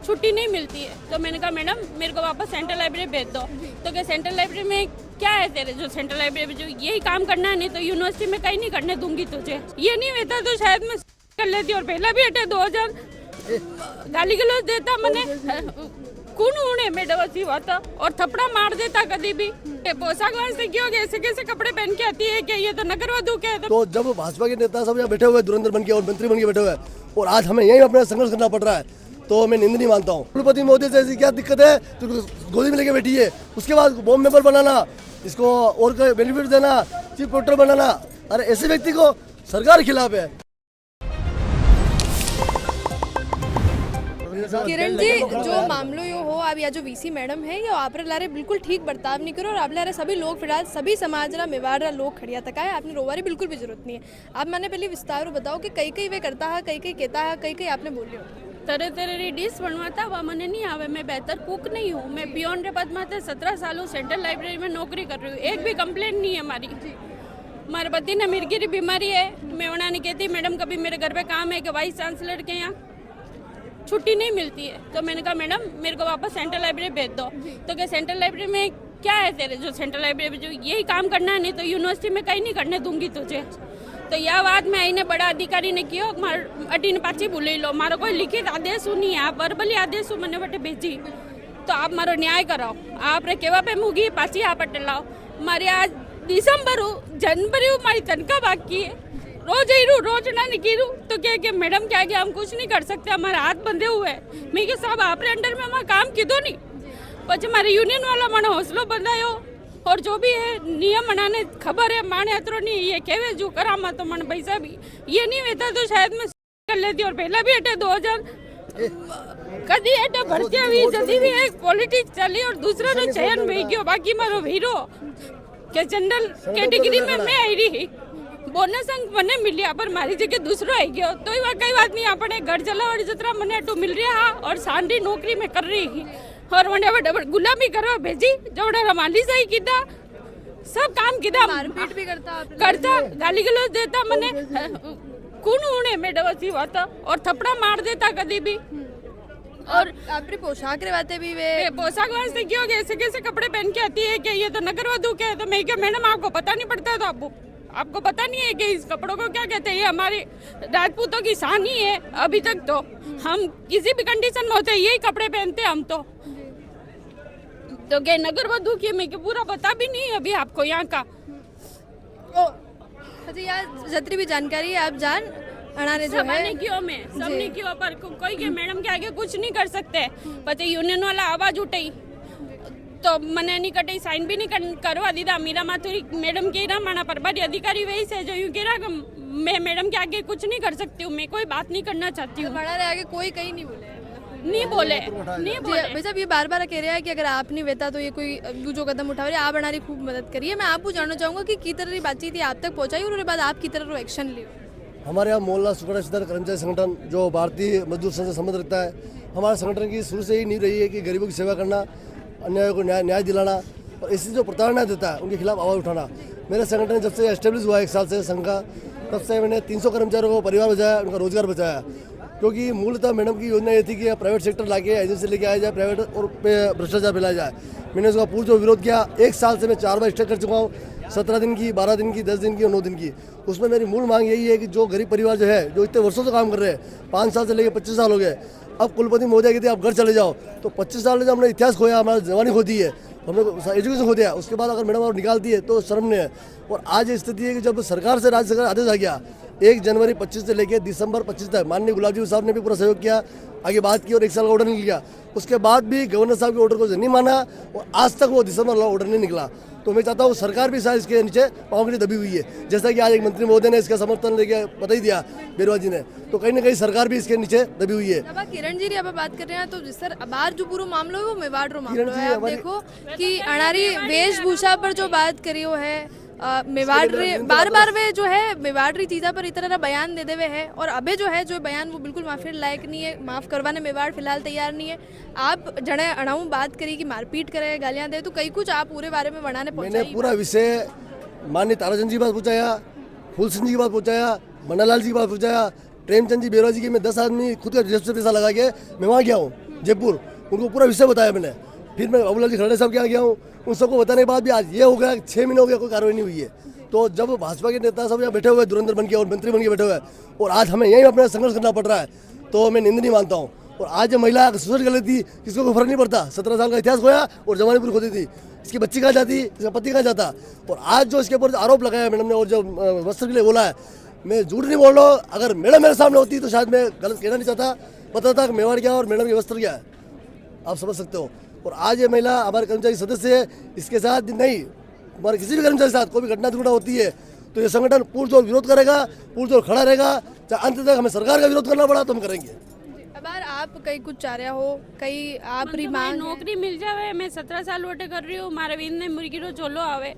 छुट्टी नहीं मिलती है। तो मैंने कहा मैडम मेरे को वापस सेंट्रल लाइब्रेरी भेज दो। तो क्या सेंट्रल लाइब्रेरी में क्या है तेरे, जो सेंट्रल लाइब्रेरी में जो यही काम करना है, नहीं तो यूनिवर्सिटी में कहीं नहीं करने दूंगी तुझे। ये नहीं होता तो शायद मैं कर लेती और पहला भी हटे 2000 गाली गलौज देता मैंने कौन उड़े मैडम अच्छी बात और थपड़ा मार देता कभी भी। पोशाक वास्ते क्यों ऐसे कैसे कपड़े पहन के आती है कि ये तो नगर वधू के। तो जब भाजपा के नेता सब यहाँ बैठे हुए धुरंधर बन के और मंत्री बन के बैठे हुए हैं और आज हमें यही अपना संघर्ष करना पड़ रहा है, तो मैं निंदनीय मानता हूँ। कुलपति मोदी से ऐसी क्या दिक्कत है, तो गोदी में लेके बैठी है, उसके बाद बॉम्ब मेंबर बनाना, इसको और बेनिफिट देना, चीफ मिनिस्टर बनाना, अरे ऐसे व्यक्ति को सरकार के खिलाफ है। किरण जी, जो मामलो यो हो अब या जो वीसी मैडम है ये आपरे लारे बिल्कुल ठीक बर्ताव नहीं करो और आप लारे सभी लोग फिलहाल सभी समाज रा मेवाड़ रा लोग खड़िया तक है, आपने रोवारी बिल्कुल भी जरूरत नहीं है। आप मैंने पहले विस्तार बताओ कि कई कई वे करता है, कई कई कहता है, कई कई आपने बोलियो तरह तरह डिश बनवाता वह मैंने नहीं आवे। मैं बेहतर कुक नहीं हूँ, मैं पियोन के पद में 17 सालों सेंट्रल लाइब्रेरी में नौकरी कर रही हूँ। एक भी कंप्लेंट नहीं है हमारी। हमारे पति ने मिर्गी की बीमारी है, मैं उन्हें नहीं कहती मैडम कभी मेरे घर पे काम है कि वाइस चांसलर के यहाँ छुट्टी नहीं मिलती है। तो मैंने कहा मैडम मेरे को वापस सेंट्रल लाइब्रेरी भेज दो। तो क्या सेंट्रल लाइब्रेरी में क्या है तेरे, जो सेंट्रल लाइब्रेरी में जो यही काम करना है, नहीं तो यूनिवर्सिटी में कहीं नहीं करने दूंगी तुझे। तो यह बात मैं आईने बड़ा अधिकारी ने कियो अटीने पाची बोली लो, मारो कोई लिखित आदेश नहीं है, आप वर्बली आदेश मैंने बटे भेजी। तो आप मारो न्याय कराओ, आप रे केवा पे मुगी पाची आप अटे लाओ। मारी आज दिसंबर जनवरी मारी तनख्वाह बाकी है, रोज ही रोज ना निकलू। तो क्या मैडम क्या हम कुछ नहीं कर सकते, हमारे हाथ बंधे हुए हैं। मैं के साहब आप अंडर में हमारा काम कीधो नहीं, पचे हमारे यूनियन वाला मन हौसलो बंधायो और जो भी है नियम मनाने खबर है माने अतरो नहीं ये कहवे जो करा मा तो मन पैसा भी ये नहीं होता तो शायद मैं कर लेती और पहला भी हटे 2000 कदी हटे भर्ती हुई जदी भी एक पॉलिटिक्स चली और दूसरा रो चयन हुई गयो। बाकी मारो हीरो के जनरल कैटेगरी में मैं आई रही, बोनस अंक मने मिलिया पर मारी जगह दूसरो आई गयो। तो कई बात नहीं, अपने घर चलावड़ी जतरा मने तो मिल रहा और सांडी नौकरी में कर रही और वने बड़े गुलामी करवा भेजी जोड़ा रमाली सही कीधा, सब काम कीधा, मारपीट भी करता गाली गलौज देता मने कौन उड़े मैडम अच्छी बात और थपड़ा मार देता कभी भी। और आपकी पोशाक रे बातें भी वे पोशाक वास्ते क्यों ऐसे कैसे कपड़े पहन के आती है कि ये तो नगर वधू के। तो मैं क्या मैडम आपको पता नहीं पड़ता, तो आपको पता नहीं है कि इस कपड़ों को क्या कहते हैं। ये हमारे राजपूतों की शान ही है। अभी तक तो हम किसी भी कंडीशन में होते हैं यही कपड़े पहनते हैं हम। तो क्या नगर वधू की मैं पूरा पता भी नहीं है अभी आपको यहाँ का। अच्छा यार जतरी भी जानकारी है आप जान अनारे जो है क्यों मैं सब नहीं क्यों पर कोई के मैडम के आगे कुछ नहीं कर सकते। पता यूनियन वाला आवाज उठाई तो मने नहीं कटे साइन भी नहीं करवा दीदा। मीरा माथुरी मैडम के ना माना प्रभारी अधिकारी वही से जो यूं कह रहा मैं मैडम के आगे कुछ नहीं कर सकती हूँ, मैं कोई बात नहीं करना चाहती हूँ। बड़ा रहे आगे कोई कहीं नहीं बोले नहीं बोले भाई साहब ये बार बार कह रहा है कि अगर आप नहीं वेता तो ये कोई दूसरो कदम उठा रही आप बनारी खूब मदद करिए। मैं आपको जानना चाहूंगा कि की तरह बातचीत आप तक पहुंचाई और उसके बाद आप की तरह एक्शन लियो। हमारे यहाँ मोहल्ला सुपरस्टार कर्मचारी संगठन जो भारतीय मजदूर संघ से संबंध रखता है, हमारे संगठन की शुरू से ही नींव रही है कि गरीबों की सेवा करना, अन्याय को न्याय दिलाना और इससे जो प्रताड़ना देता है उनके खिलाफ आवाज़ उठाना। मेरे संगठन जब से एस्टेब्लिश हुआ 1 साल से संघ का, तब से मैंने 300 कर्मचारियों को परिवार बचाया, उनका रोजगार बचाया। क्योंकि मूलतः मैडम की योजना ये थी कि प्राइवेट सेक्टर लाके एजेंसी लेके आया जाए, प्राइवेट और भ्रष्टाचार फैलाया जाए। मैंने उसका पूरा विरोध किया। 1 साल से मैं 4 बार स्ट्राइक कर चुका हूँ, 17 दिन की, 12 दिन की, 10 दिन की और 9 दिन की। उसमें मेरी मूल मांग यही है कि जो गरीब परिवार जो है, जो इतने वर्षों से काम कर रहे हैं, 5 साल से लेकर 25 साल हो गए, अब कुलपति महोदय कहते आप घर चले जाओ। तो 25 साल में हमने इतिहास खोया, हमारा जवानी खो दी है, हमने एजुकेशन खो दिया। उसके बाद अगर मैडम और निकालती है तो शर्म नहीं है। और आज स्थिति है कि जब सरकार से राज्य सरकार आदेश आ गया 1 जनवरी 25 से लेकर दिसंबर 25 तक, माननीय गुलाब जी साहब ने भी पूरा सहयोग किया, आगे बात की और 1 साल का ऑर्डर निकल गया। उसके बाद भी गवर्नर साहब के ऑर्डर को नहीं माना और आज तक वो दिसंबर वाला ऑर्डर नहीं निकला। तो मैं चाहता हूँ सरकार भी शायद इसके नीचे पाँव के नीचे दबी हुई है। जैसा कि आज एक मंत्री महोदय ने इसका समर्थन लेके बता ही दिया बेरवा जी ने, तो कहीं ना कहीं सरकार भी इसके नीचे दबी हुई है। अब किरण जी अब बात कर रहे हैं तो सर अब जो पूरा मामला है वो मेवाड़ रो मामला है। आप देखो कि अनारी वेशभूषा पर जो बात करी वो है मेवाड़ बार बार वे जो है मेवाड़ी चीज़ा पर इतना बयान दे देवे है और अबे जो है जो बयान वो बिल्कुल माफी लायक नहीं है, माफ़ करवाने मेवाड़ फिलहाल तैयार नहीं है। आप जड़े अणाऊ बात करी कि मारपीट करे, गालियाँ दे, तो कई कुछ आप पूरे बारे में बनाने मैंने पूरा विषय माननीय ताराचंद जी की बात पूछाया, फूल सिंह जी की बात पूछाया, मन्नालाल जी की बात पूछाया, प्रेमचंद जी बेरोजी की मैं 10 आदमी खुद का रिजर्व से पैसा लगा के मैं वहाँ गया हूँ। जयपुर, उनको पूरा विषय बताया मैंने। फिर मैं बाबूलाल जी खराड़े साहब के यहाँ गया हूँ, उन सबको बताने के बाद भी आज ये हो गया 6 महीने हो गया कोई कार्रवाई नहीं हुई है। तो जब भाजपा के नेता सब यहाँ बैठे हुए धुरंधर बन के और मंत्री बन के बैठे हुए हैं और आज हमें यहीं अपना संघर्ष करना पड़ रहा है, तो मैं निंदनीय मानता हूँ। और आज जो महिला सुसाइड कर लेती, किसको कोई फर्क नहीं पड़ता। 17 साल का इतिहास खोया और जवानी पूरी खोदी थी। इसकी बच्ची कहाँ जाती, इसका पति कहाँ जाता। और आज जो इसके ऊपर आरोप लगाया मैडम ने और जो वस्त्र के लिए बोला है, मैं झूठ नहीं बोल रहा हूँ। अगर मैडम मेरे सामने होती तो शायद मैं गलत कहना नहीं चाहता, पता था कि मेवाड़ क्या है और मैडम के वस्त्र क्या है, आप समझ सकते हो। और आज ये महिला हमारे कर्मचारी सदस्य है, इसके साथ नहीं हमारे किसी भी कर्मचारी के साथ कोई भी घटना दुर्घटना होती है तो ये संगठन पुरजोर विरोध करेगा, पुरजोर खड़ा रहेगा। चाहे अंत तक हमें सरकार का विरोध करना पड़ा तो हम करेंगे। अब आप कहीं कुछ चाह रहे हो, कहीं आप री मांग नौकरी मिल जावे। मैं 17 साल वोटे कर रही हूँ, मारे वीन ने मुर्गी रो चोलो आवे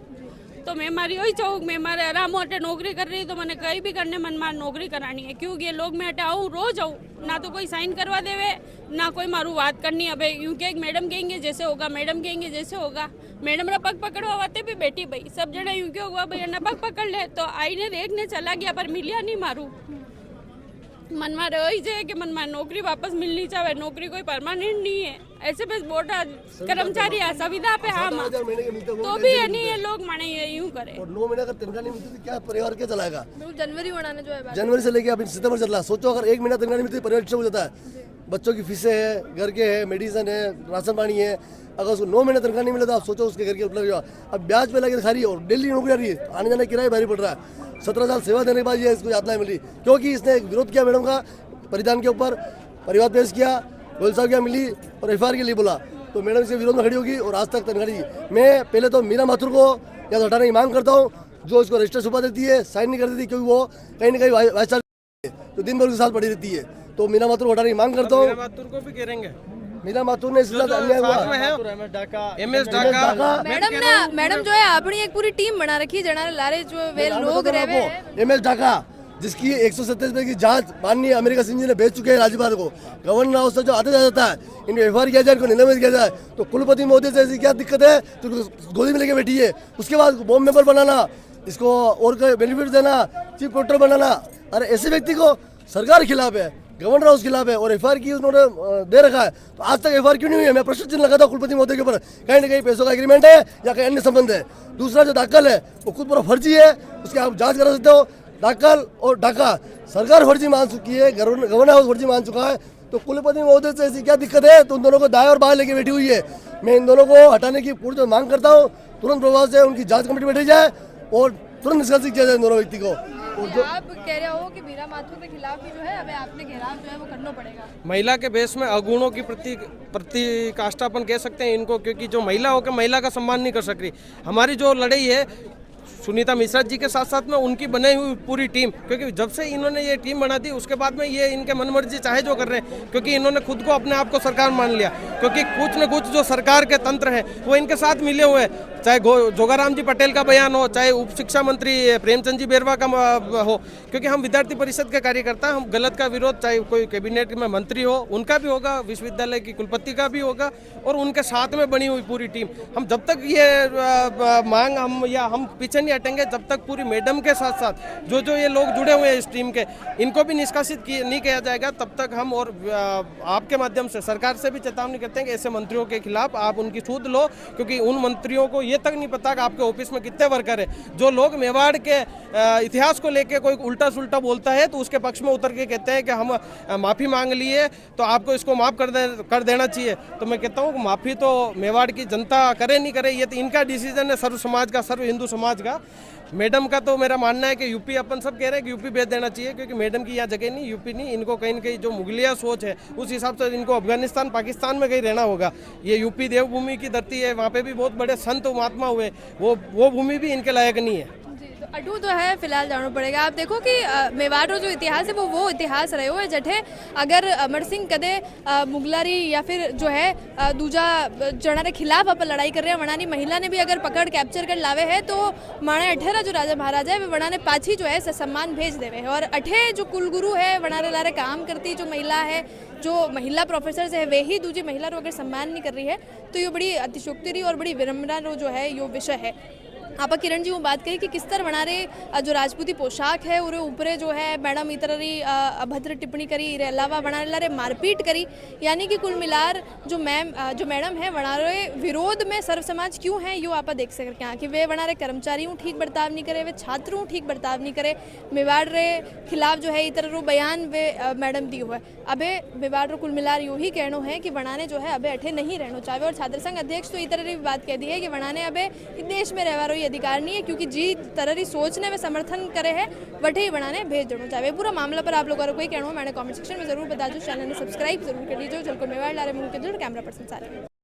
तो मैं मारी वही चाहूँ। मैं मारे आराम होटे नौकरी कर रही तो मैंने कहीं भी करने मन मार नौकरी करानी है। क्योंकि ये लोग मैं हटे आऊँ रोज आऊँ, ना तो कोई साइन करवा देवे ना कोई मारू बात करनी। अब यूँ के मैडम कहेंगे जैसे होगा, मैडम कहेंगे जैसे होगा। मैडम रा पग पकड़वा वाते भी बेटी भाई सब जने यूँ क्यों हुआ भैया ना पग पकड़ ले तो आई ने देखने चला गया पर मिलिया नहीं मारू। मन में रही है कि मन में नौकरी वापस मिलनी चाहिए। नौकरी कोई परमानेंट नहीं है, ऐसे बस बोर्ड कर्मचारी है सुविधा पे। हाँ तो भी है नहीं, ये लोग माने ये यूं करे। और 9 महीने का तनख्वाह नहीं मिलती तो क्या परिवार क्या चलाएगा। जनवरी बनाने जो है, जनवरी से लेके अभी सितंबर चल रहा है। सोचो अगर 1 महीना तनख्वाह नहीं मिलती परिवार डिस्टर्ब हो जाता है। बच्चों की फीसें है, घर के है, मेडिसिन है, राशन पानी है। अगर उसको 9 महीने तनख्वाह नहीं मिले तो आप सोचो उसके घर के उपलब्ध। अब ब्याज पे लगे खा रही है और डेली नौकरी आ रही है, आने जाने किराया भारी पड़ रहा है। 17 साल सेवा देने के बाद ये इसको यातना मिली क्योंकि इसने विरोध किया मैडम का परिधान के ऊपर, परिवार पेश किया, गोयल साहब क्या मिली और एफआईआर के लिए बोला तो मैडम इसके विरोध में खड़ी होगी और आज तक तनख्वाह दी। मैं पहले तो मीरा माथुर को या तो हटाने की मांग करता हूँ, जो इसको रजिस्टर छुपा देती है, साइन नहीं कर देती, क्योंकि वो कहीं ना कहीं वाइस चांसलर जो दिन भर के साथ पड़ी रहती है। तो मीरा माथुर को हटाने की मांग करता हूँ। माथुर को भी करेंगे। मीरा माथुर ने इसके साथ अन्याय हुआ। मैडम जो है अपनी एक पूरी टीम बना रखी है जना लारे जो वे लोग रहे एमएस ढाका जिसकी 127 रुपए की जांच माननीय अमेरिका सिंह जी ने भेज चुके हैं राज्यपाल को। गवर्नर हाउस से जो आते जाता है इनको एफआईआर किया जाए, इनको निलंबित किया जाए। तो कुलपति महोदय से ऐसी क्या दिक्कत है तो गोदी में लेके बैठी है। उसके बाद बॉम्ब मेंबर बनाना, इसको और बेनिफिट देना, चीफ कलेक्टर बनाना। अरे ऐसे व्यक्ति को सरकार के खिलाफ है, गवर्नर हाउस के खिलाफ है और एफआईआर की उन्होंने दे रखा है। तो आज तक एफआईआर क्यों नहीं हुई है? मैं प्रश्न चिन्ह लगाता हूँ कुलपति महोदय के ऊपर। कहीं ना कहीं पैसों का एग्रीमेंट है या कहीं अन्य संबंध है। दूसरा जो दाखिल है वो खुद पूरा फर्जी है, उसकी आप जांच करा सकते हो। दाखिल और ढाका सरकार फर्जी मान चुकी है, गवर्नर हाउस फर्जी मान चुका है। तो कुलपति महोदय से ऐसी क्या दिक्कत है? तो उन दोनों को दाएं और बाएं लेके बैठी हुई है। मैं इन दोनों को हटाने की पूरी मांग करता हूँ। तुरंत प्रभाव से उनकी जांच कमेटी बैठी जाए और तुरंत निष्कासित किया जाए इन दोनों व्यक्ति को। आप कह रहे हो कि मीरा माथुर के खिलाफ भी जो है अभी आपने घेराव जो है वो करना पड़ेगा। महिला के बेस में अगुणों की प्रतिकाष्ठापन कह सकते हैं इनको, क्योंकि जो महिला होकर महिला का सम्मान नहीं कर सक रही। हमारी जो लड़ाई है सुनीता मिश्रा जी के साथ साथ में उनकी बनाई हुई पूरी टीम, क्योंकि जब से इन्होंने ये टीम बना दी उसके बाद में ये इनके मनमर्जी चाहे जो कर रहे हैं, क्योंकि इन्होंने खुद को अपने आप को सरकार मान लिया। क्योंकि कुछ न कुछ जो सरकार के तंत्र हैं वो इनके साथ मिले हुए हैं। चाहे जोगाराम जी पटेल का बयान हो, चाहे उप शिक्षा मंत्री प्रेमचंद जी बेरवा का हो, क्योंकि हम विद्यार्थी परिषद के कार्यकर्ता, हम गलत का विरोध चाहे कोई कैबिनेट में मंत्री हो उनका भी होगा, विश्वविद्यालय की कुलपति का भी होगा और उनके साथ में बनी हुई पूरी टीम। हम जब तक ये मांग हम पीछे नहीं हटेंगे जब तक पूरी मैडम के साथ साथ जो ये लोग जुड़े हुए हैं इस टीम के, इनको भी निष्कासित नहीं किया जाएगा तब तक हम और आपके माध्यम से सरकार से भी चेतावनी करते हैं कि ऐसे मंत्रियों के खिलाफ आप उनकी सूद लो, क्योंकि उन मंत्रियों को ये तक नहीं पता कि आपके ऑफिस में कितने वर्कर है। जो लोग मेवाड़ के इतिहास को लेके कोई उल्टा सुल्टा बोलता है तो उसके पक्ष में उतर के कहते हैं कि हम माफ़ी मांग लिए तो आपको इसको माफ़ कर देना चाहिए। तो मैं कहता हूँ माफ़ी तो मेवाड़ की जनता करे नहीं करे ये तो इनका डिसीजन है, सर्व समाज का, सर्व हिंदू समाज का। मैडम का तो मेरा मानना है कि यूपी, अपन सब कह रहे हैं कि यूपी भेज देना चाहिए, क्योंकि मैडम की यहाँ जगह नहीं, यूपी नहीं। इनको कहीं न कहीं जो मुगलिया सोच है उस हिसाब से इनको अफगानिस्तान पाकिस्तान में कहीं रहना होगा। ये यूपी देवभूमि की धरती है, वहाँ पे भी बहुत बड़े संत महात्मा हुए, वो भूमि भी इनके लायक नहीं है। अटू तो है फिलहाल जाना पड़ेगा। आप देखो कि मेवाड़ रो जो इतिहास है वो इतिहास रहे हो है जठे अगर अमर सिंह कदे मुगलारी या फिर जो है दूजा जना के खिलाफ अपन लड़ाई कर रहे हैं, वनानी महिला ने भी अगर पकड़ कैप्चर कर लावे है तो माणे 18 जो राजा महाराजा है वे वना ने पाछी जो है सम्मान भेज देवे है। और 18 जो कुलगुरु है वनारे लारे काम करती जो महिला है, जो महिला प्रोफेसर है वे ही दूजी महिला रो अगर सम्मान नहीं कर रही है तो ये बड़ी अतिशोक्ति और बड़ी विडंबना रो जो है यो विषय है। आप किरण जी वो बात कही कि किस तरह वनारे जो राजपूती पोशाक है उरे ऊपरे जो है मैडम इतरी अभद्र टिप्पणी करी इरे अलावा वनारे लारे मारपीट करी, यानी कि कुल मिलार जो मैडम है वनारे विरोध में सर्व समाज क्यों है यो आप देख सकते हैं कि वे वनारे कर्मचारियों ठीक बर्ताव नहीं करे, वे छात्रों ठीक बर्ताव नहीं करे। मेवाड़ रे खिलाफ जो है इतर रो बयान वे मैडम दी हुआ है। अबे मेवाड़ रो कुल मिलार यू ही कहनो है कि वनाने जो है अबे अठे नहीं रहना चाहे। और छात्र संघ अध्यक्ष तो इतर भी बात कह दी है कि वनाने अबे देश में रहवा रो अधिकार नहीं है, क्योंकि जी तरह सोचने में समर्थन करे है वठे ही बनाने भेज देना चाहिए। पूरा मामला पर आप लोगों को कोई कहना हो मैंने कमेंट सेक्शन में जरूर बता दो। चैनल ने सब्सक्राइब जरूर कर लीजिए। जलको मेवाड़ लारे मुंह के कैमरा पर्सन सारे।